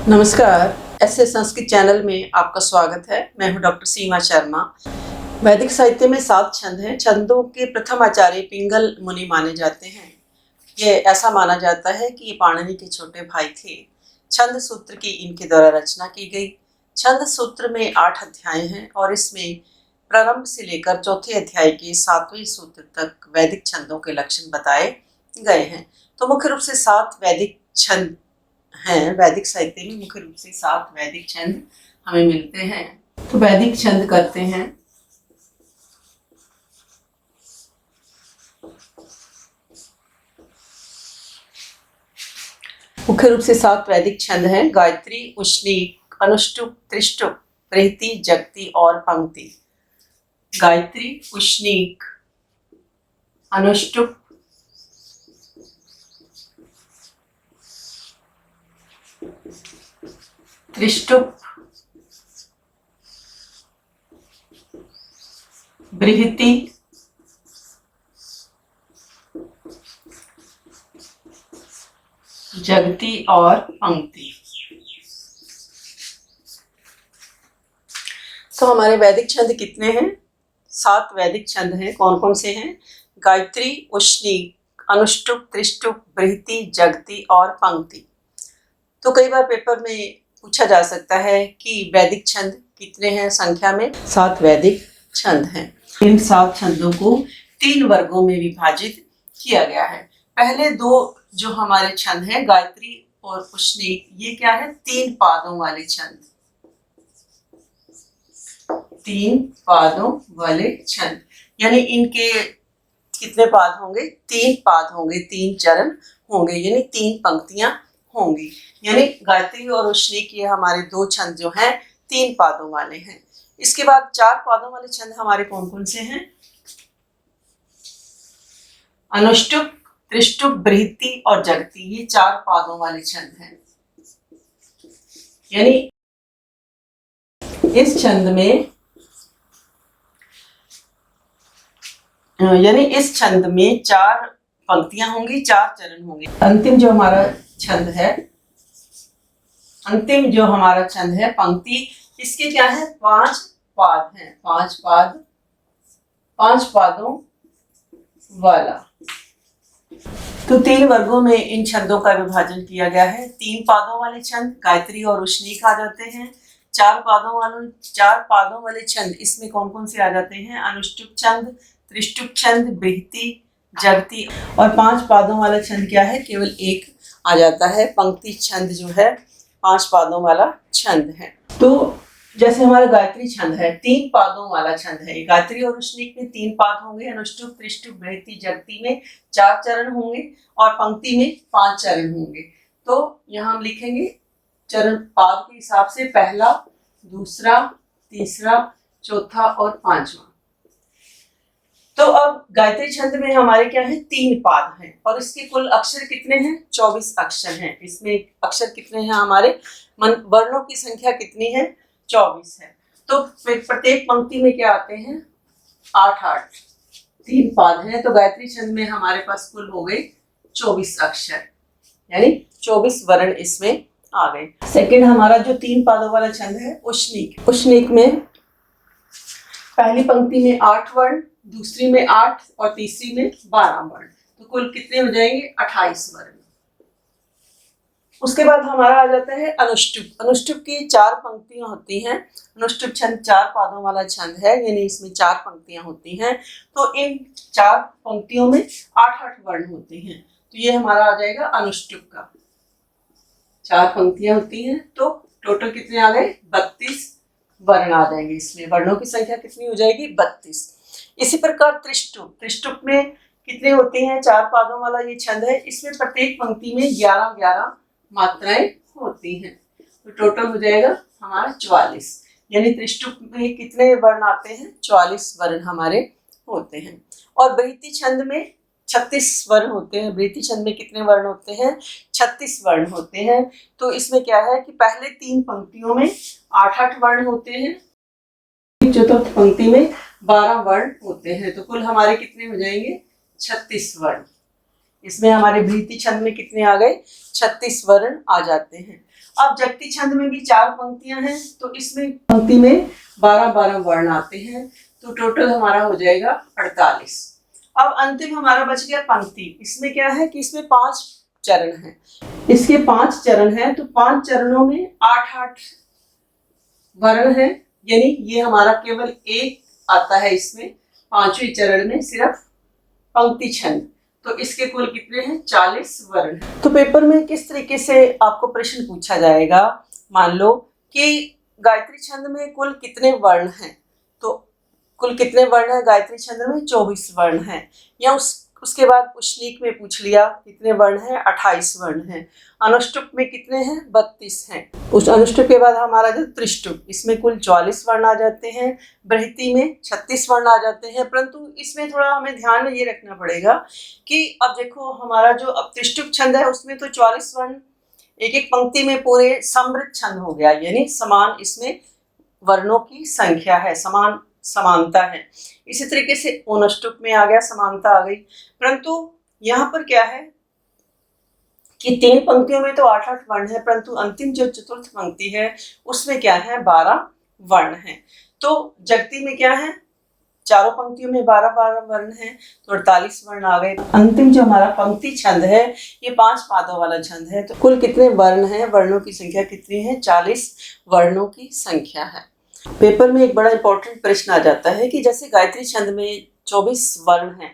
नमस्कार। ऐसे संस्कृत चैनल में आपका स्वागत है। मैं हूं डॉक्टर सीमा शर्मा। वैदिक साहित्य में 7 छंद हैं। छंदों के प्रथम आचार्य पिंगल मुनि माने जाते हैं। ये ऐसा माना जाता है कि ये पाणिनि के छोटे भाई थे। छंद सूत्र की इनके द्वारा रचना की गई। छंद सूत्र में 8 अध्याय हैं और इसमें प्रारंभ से लेकर चौथे अध्याय के 7वें सूत्र तक वैदिक छंदों के लक्षण बताए गए हैं। तो मुख्य रूप से 7 वैदिक छंद हैं। वैदिक साहित्य में मुख्य रूप से 7 वैदिक छंद हमें मिलते हैं। तो वैदिक छंद करते हैं। मुख्य रूप से 7 वैदिक छंद हैं। गायत्री, उष्णीक, अनुष्टुप, त्रिष्टुप, बृहति, जगति और पंक्ति। गायत्री, उष्णीक, अनुष्टुप, त्रिष्टुप, बृहति, जगति और पंक्ति। तो हमारे वैदिक छंद कितने हैं? 7 वैदिक छंद हैं। कौन कौन से हैं? गायत्री, उष्णीक, अनुष्टुप, त्रिष्टुप, बृहति, जगति और पंक्ति। तो कई बार पेपर में पूछा जा सकता है कि वैदिक छंद कितने हैं संख्या में? 7 वैदिक छंद हैं। इन 7 छंदों को 3 वर्गों में विभाजित किया गया है। पहले 2 जो हमारे छंद हैं, गायत्री और उष्णीक, ये क्या है? 3 पादों वाले छंद। 3 पादों वाले छंद, यानी इनके कितने पाद होंगे? 3 पाद होंगे, 3 चरण होंगे, यानी 3 पंक्तियां होंगी। यानी गायत्री और उष्णीक ये हमारे 2 छंद जो हैं 3 पादों वाले हैं। इसके बाद 4 पादों वाले छंद हमारे कौन कौन से हैं? अनुष्टुप, त्रिष्टुप, बृहति और जगति, ये 4 पादों वाले छंद हैं। यानी इस छंद में 4 पंक्तियां होंगी, 4 चरण होंगे। अंतिम जो हमारा छंद है पंक्ति, इसके क्या है? 5 पाद हैं। 5 पादों वाला। तो 3 वर्गों में इन छंदों का विभाजन किया गया है। 3 पादों वाले छंद गायत्री और उष्णीक आ जाते हैं। 4 पादों वाले छंद, इसमें कौन कौन से आ जाते हैं? अनुष्टुप छंद, त्रिष्टुप छंद, बृहति, जगति। और 5 पादों वाला छंद क्या है? केवल एक आ जाता है, पंक्ति छंद जो है 5 पादों वाला छंद है। तो जैसे हमारा गायत्री छंद है, 3 पादों वाला छंद है। गायत्री और उष्णीक में 3 पाद होंगे, अनुष्टुप, त्रिष्टुप, बृहति, जगति में 4 चरण होंगे और पंक्ति में 5 चरण होंगे। तो यहाँ हम लिखेंगे चरण पाद के हिसाब से, पहला, दूसरा, तीसरा, चौथा और 5वां। तो अब गायत्री छंद में हमारे क्या है? 3 पाद हैं और इसके कुल अक्षर कितने हैं? 24 अक्षर हैं। इसमें अक्षर कितने हैं हमारे? वर्णों की संख्या कितनी है? 24 है। तो प्रत्येक पंक्ति में क्या आते हैं? 8 3 पाद हैं। तो गायत्री छंद में हमारे पास कुल हो गए 24 अक्षर, यानी 24 वर्ण इसमें आ गए। सेकंड हमारा जो 3 पादों वाला छंद है उष्णीक। उष्णीक में पहली पंक्ति में 8 वर्ण, दूसरी में 8 और तीसरी में 12 वर्ण। तो कुल कितने हो जाएंगे? 28 वर्ण। उसके बाद हमारा आ जाता है अनुष्टुप। अनुष्टुप की 4 पंक्तियां होती हैं। अनुष्टुप छंद 4 पादों वाला छंद है, यानी इसमें 4 पंक्तियां होती हैं। तो इन 4 पंक्तियों में 8 वर्ण होते हैं। तो ये हमारा आ जाएगा अनुष्टुप का। 4 पंक्तियां होती हैं, तो टोटल कितने आ गए? 32 वर्ण आ जाएंगे। इसमें वर्णों की संख्या कितनी हो जाएगी? 32। इसी प्रकार त्रिष्टुप में कितने होते हैं? 4 पादों वाला ये छंद है। इसमें प्रत्येक पंक्ति में 11 मात्राएं होती हैं। तो टोटल हो जाएगा हमारा 44। यानी त्रिष्टुप में कितने वर्ण आते हैं? 44 वर्ण हमारे होते हैं। और बृहति छंद में 36 वर्ण होते हैं। बृहति छंद में कितने वर्ण होते हैं? 36 वर्ण होते हैं। तो इसमें क्या है कि पहले 3 पंक्तियों में 8 वर्ण होते हैं, चतुर्थ पंक्ति में 12 वर्ण होते हैं। तो कुल हमारे कितने हो जाएंगे? 36 वर्ण। इसमें हमारे बृहति छंद में कितने आ गए? 36 वर्ण आ जाते हैं। अब जगती छंद में भी 4 पंक्तियां हैं, तो इसमें पंक्ति में 12-12 वर्ण आते हैं, तो टोटल हमारा हो जाएगा 48। अब अंतिम हमारा बच गया पंक्ति। इसमें क्या है कि इसमें 5 चरण हैं। इसके 5 चरण हैं, तो 5 चरणों में 8-8 वर्ण है, यानी ये हमारा केवल एक आता है इसमें 5वें चरण में सिर्फ पंक्ति छंद। तो इसके कुल कितने हैं? 40 वर्ण। तो पेपर में किस तरीके से आपको प्रश्न पूछा जाएगा, मान लो कि गायत्री छंद में कुल कितने वर्ण हैं, तो कुल कितने वर्ण है गायत्री छंद में? 24 वर्ण हैं। या उसके बाद उष्णीक में पूछ लिया कितने वर्ण हैं? 28 वर्ण हैं। अनुष्टुप में कितने हैं? 32 हैं। उस अनुष्टुप के बाद हमारा जो त्रिष्टुप, इसमें कुल 44 वर्ण आ जाते हैं। बृहति में 36 वर्ण आ जाते हैं। परंतु इसमें थोड़ा हमें ध्यान में ये रखना पड़ेगा कि अब देखो हमारा जो अब त्रिष्टुप छंद है उसमें तो 44 वर्ण एक एक पंक्ति में पूरे समृद्ध छंद हो गया, यानी समान इसमें वर्णों की संख्या है, समानता है। इसी तरीके से अनुष्टुप में आ गया, समानता आ गई। परंतु यहाँ पर क्या है कि 3 पंक्तियों में तो 8-8 वर्ण है, परंतु अंतिम जो चतुर्थ पंक्ति है उसमें क्या है? 12 वर्ण है। तो जगती में क्या है? चारों पंक्तियों में 12-12 वर्ण है, तो 48 वर्ण आ गए। अंतिम जो हमारा पंक्ति छंद है ये 5 पादों वाला छंद है, तो कुल कितने वर्ण है? वर्णों की संख्या कितनी है? 40 वर्णों की संख्या है। पेपर में एक बड़ा इंपॉर्टेंट प्रश्न आ जाता है कि जैसे गायत्री छंद में 24 वर्ण हैं,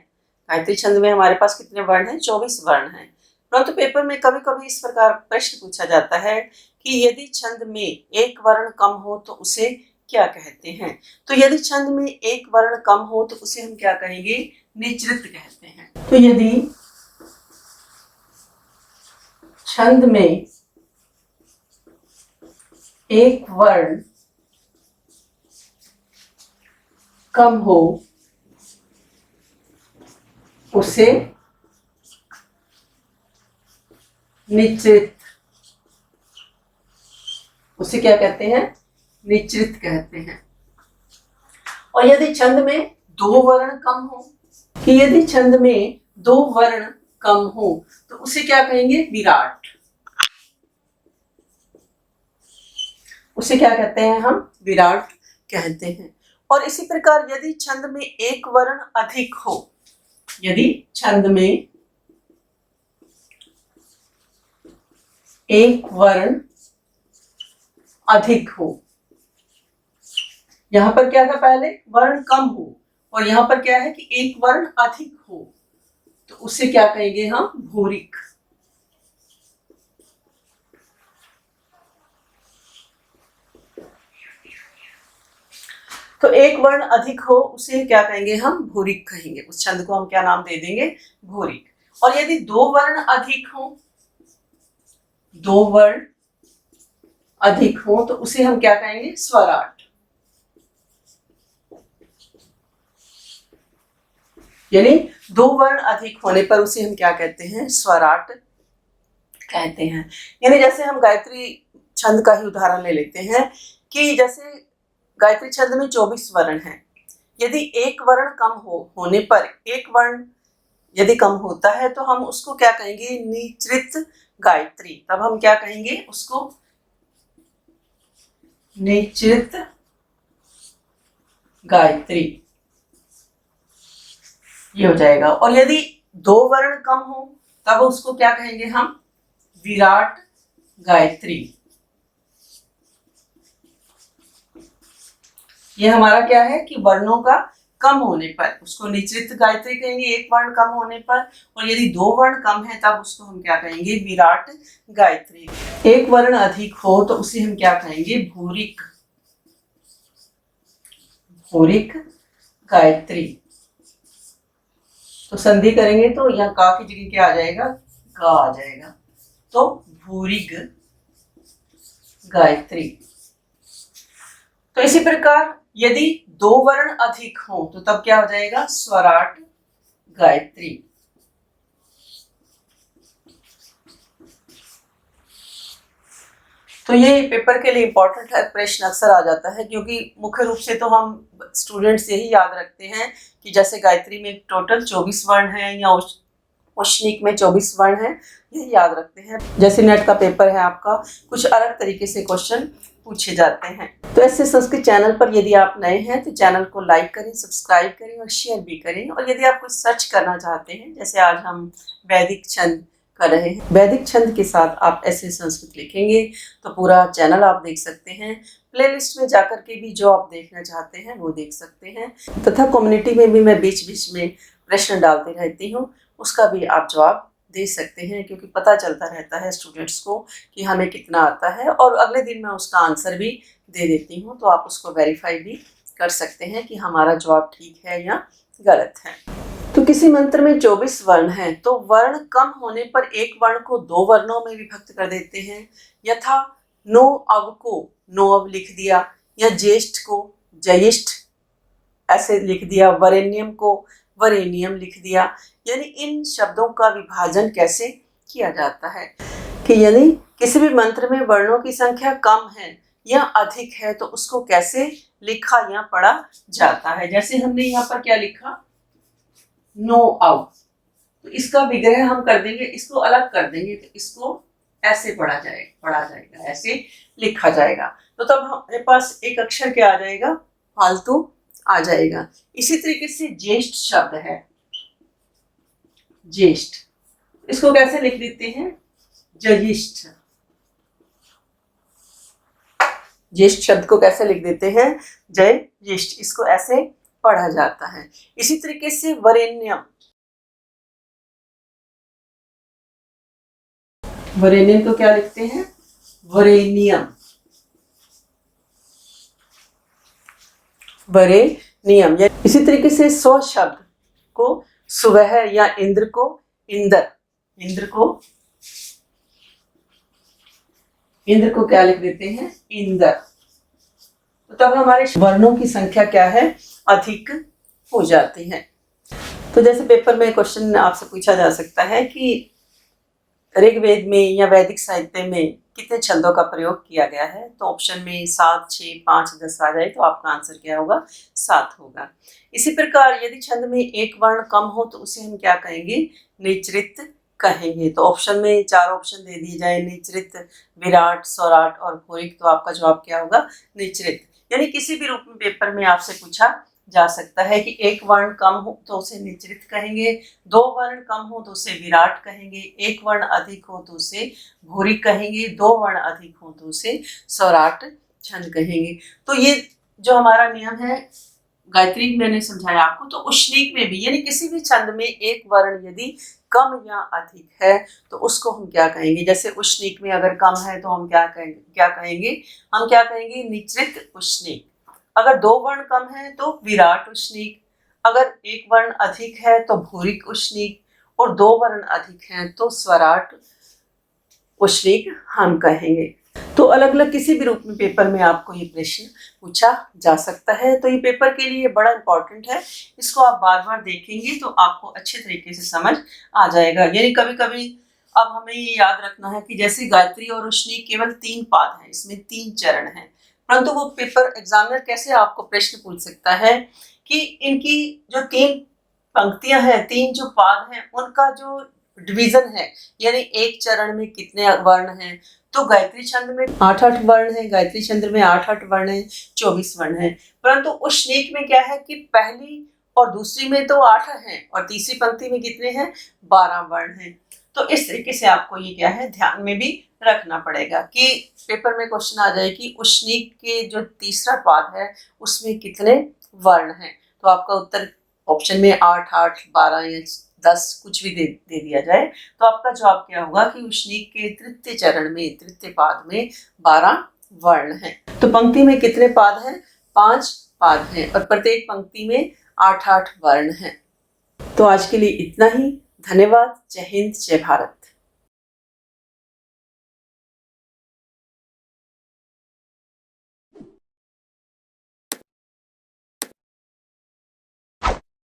गायत्री छंद में हमारे पास कितने वर्ण हैं? 24 वर्ण हैं। परंतु पेपर में कभी कभी इस प्रकार प्रश्न पूछा जाता है कि यदि छंद में एक वर्ण कम हो तो उसे क्या कहते हैं? तो यदि छंद में एक वर्ण कम हो तो उसे हम क्या कहेंगे? निचृत कहते हैं। तो यदि छंद में एक वर्ण कम हो उसे निचृत, उसे क्या कहते हैं? निचृत कहते हैं। और यदि छंद में 2 वर्ण कम हो, कि यदि छंद में 2 वर्ण कम हो तो उसे क्या कहेंगे? विराट। उसे क्या कहते हैं हम? विराट कहते हैं। और इसी प्रकार यदि छंद में एक वर्ण अधिक हो, यदि छंद में एक वर्ण अधिक हो, यहां पर क्या था? पहले वर्ण कम हो, और यहां पर क्या है कि एक वर्ण अधिक हो, तो उसे क्या कहेंगे हम? भूरिक। तो एक वर्ण अधिक हो उसे क्या कहेंगे हम? भूरिक कहेंगे। उस छंद को हम क्या नाम दे देंगे? भूरिक। और यदि 2 वर्ण अधिक हो, 2 वर्ण अधिक हो तो उसे हम क्या कहेंगे? स्वराट। यानी 2 वर्ण अधिक होने पर उसे हम क्या कहते हैं? स्वराट कहते हैं। यानी जैसे हम गायत्री छंद का ही उदाहरण ले लेते हैं कि जैसे गायत्री छंद में 24 वर्ण हैं। यदि एक वर्ण कम होने पर एक वर्ण यदि कम होता है तो हम उसको क्या कहेंगे? निचृत गायत्री। तब हम क्या कहेंगे उसको? निचृत गायत्री, ये हो जाएगा। और यदि 2 वर्ण कम हो तब उसको क्या कहेंगे हम? विराट गायत्री। ये हमारा क्या है कि वर्णों का कम होने पर उसको निचृत गायत्री कहेंगे, एक वर्ण कम होने पर। और यदि 2 वर्ण कम है तब उसको हम क्या कहेंगे? विराट गायत्री। एक वर्ण अधिक हो तो उसे हम क्या कहेंगे? भूरिक, भूरिक गायत्री। तो संधि करेंगे तो यहाँ का की जगह क्या आ जाएगा? गा आ जाएगा। तो भूरिग गायत्री। तो इसी प्रकार यदि 2 वर्ण अधिक हो तो तब क्या हो जाएगा? स्वराट गायत्री। तो ये पेपर के लिए इंपॉर्टेंट प्रश्न अक्सर आ जाता है, क्योंकि मुख्य रूप से तो हम स्टूडेंट्स यही याद रखते हैं कि जैसे गायत्री में टोटल 24 वर्ण हैं या उष्णिक में 24 वर्ण है, ये याद रखते हैं। जैसे नेट का पेपर है आपका, कुछ अलग तरीके से क्वेश्चन पूछे जाते हैं। तो ऐसे संस्कृत चैनल पर यदि आप नए हैं तो चैनल को लाइक करें, सब्सक्राइब करें और शेयर भी करें। और यदि आप कुछ सर्च करना चाहते हैं, जैसे आज हम वैदिक छंद कर रहे हैं, वैदिक छंद के साथ आप ऐसे संस्कृत लिखेंगे तो पूरा चैनल आप देख सकते हैं। प्लेलिस्ट में जाकर के भी जो आप देखना चाहते हैं वो देख सकते हैं, तथा कम्युनिटी में भी मैं बीच बीच में प्रश्न डालती रहती हूँ, उसका भी आप जवाब दे सकते हैं, क्योंकि पता चलता रहता है स्टूडेंट्स को कि हमें कितना आता है, और अगले दिन मैं उसका आंसर भी दे देती हूँ, तो आप उसको वेरीफाई भी कर सकते हैं कि हमारा जवाब ठीक है या गलत है। तो किसी मंत्र में 24 वर्ण हैं, तो वर्ण कम होने पर एक वर्ण को 2 वर्णों में विभक्त कर देते हैं। यथा नो अव को नो अव लिख दिया, या ज्येष्ठ को जयिष्ठ ऐसे लिख दिया, वरेण्यम को वरेनियम लिख दिया। यानी इन शब्दों का विभाजन कैसे किया जाता है कि यानी किसी भी मंत्र में वर्णों की संख्या कम है या अधिक है तो उसको कैसे लिखा या पढ़ा जाता है। जैसे हमने यहाँ पर क्या लिखा, नो आउ, तो इसका विग्रह हम कर देंगे, इसको अलग कर देंगे, तो इसको ऐसे पढ़ा जाएगा, ऐसे लिखा जाएगा। तो तब हमारे पास एक अक्षर क्या आ जाएगा, फालतू आ जाएगा। इसी तरीके से ज्येष्ठ शब्द है, ज्येष्ठ, इसको कैसे लिख देते हैं, जयिष्ठ। ज्येष्ठ शब्द को कैसे लिख देते हैं, जयिष्ठ, इसको ऐसे पढ़ा जाता है। इसी तरीके से वरेण्यम, वरेण्यम को क्या लिखते हैं, वरेनियम, वरेनियम। इसी तरीके से स्व शब्द को सुबह या इंद्र को इंदर, इंद्र को क्या लिख देते हैं, इंदर। तो तब हमारे वर्णों की संख्या क्या है, अधिक हो जाती है। तो जैसे पेपर में क्वेश्चन आपसे पूछा जा सकता है कि ऋग्वेद में या वैदिक साहित्य में कितने छंदों का प्रयोग किया गया है, तो ऑप्शन में 7, 6, 5, 10 आ जाए तो आपका आंसर क्या होगा, 7 होगा। इसी प्रकार यदि छंद में एक वर्ण कम हो तो उसे हम क्या कहेंगे, निचृत कहेंगे। तो ऑप्शन में 4 ऑप्शन दे दिए जाए, निचृत, विराट, स्वराट और भूरिक, तो आपका जवाब क्या होगा, निचृत। यानी किसी भी रूप में पेपर में आपसे पूछा जा सकता है कि एक वर्ण कम हो तो उसे निचृत कहेंगे, 2 वर्ण कम हो तो उसे विराट कहेंगे, 1 वर्ण अधिक हो तो उसे भूरिक कहेंगे, 2 वर्ण अधिक हो तो उसे स्वराट छंद कहेंगे। तो ये जो हमारा नियम है गायत्री मैंने समझाया आपको, तो उष्णिक में भी यानी किसी भी छंद में एक वर्ण यदि कम या अधिक है तो उसको हम क्या कहेंगे। जैसे उष्णिक में अगर कम है तो हम क्या कहेंगे, निचृत उष्णिक। अगर 2 वर्ण कम है तो विराट उष्णिक, अगर 1 वर्ण अधिक है तो भूरिक उष्णिक, और 2 वर्ण अधिक हैं तो स्वराट उष्णिक हम कहेंगे। तो अलग अलग किसी भी रूप में पेपर में आपको ये प्रश्न पूछा जा सकता है। तो ये पेपर के लिए बड़ा इंपॉर्टेंट है, इसको आप बार बार देखेंगे तो आपको अच्छे तरीके से समझ आ जाएगा। यानी कभी कभी अब हमें ये याद रखना है कि जैसे गायत्री और उष्णिक केवल 3 पाद हैं, इसमें 3 चरण हैं, परंतु वो पेपर एग्जामिनर कैसे आपको प्रश्न पूछ सकता है कि इनकी जो 3 पंक्तियां हैं, 3 जो पाद हैं, उनका जो डिवीजन है, यानी एक चरण में कितने वर्ण हैं। तो गायत्री छंद में 8-8 वर्ण है, गायत्री छंद में 8-8 वर्ण है, 24 वर्ण है। परंतु उष्णिक में क्या है कि पहली और दूसरी में तो 8 हैं और तीसरी पंक्ति में कितने हैं, 12 वर्ण हैं। तो इस तरीके से आपको ये क्या है ध्यान में भी रखना पड़ेगा कि पेपर में क्वेश्चन आ जाए कि उष्णिक के जो तीसरा पाद है उसमें कितने वर्ण हैं। तो आपका उत्तर ऑप्शन में 8, 8, 12 या 10 कुछ भी दे दिया जाए तो आपका जवाब क्या होगा कि उष्णिक के तृतीय चरण में, तृतीय पाद में 12 वर्ण हैं। तो पंक्ति में कितने पाद हैं, 5 पाद हैं और प्रत्येक पंक्ति में 8-8 वर्ण हैं। तो आज के लिए इतना ही। धन्यवाद। जय हिंद, जय भारत।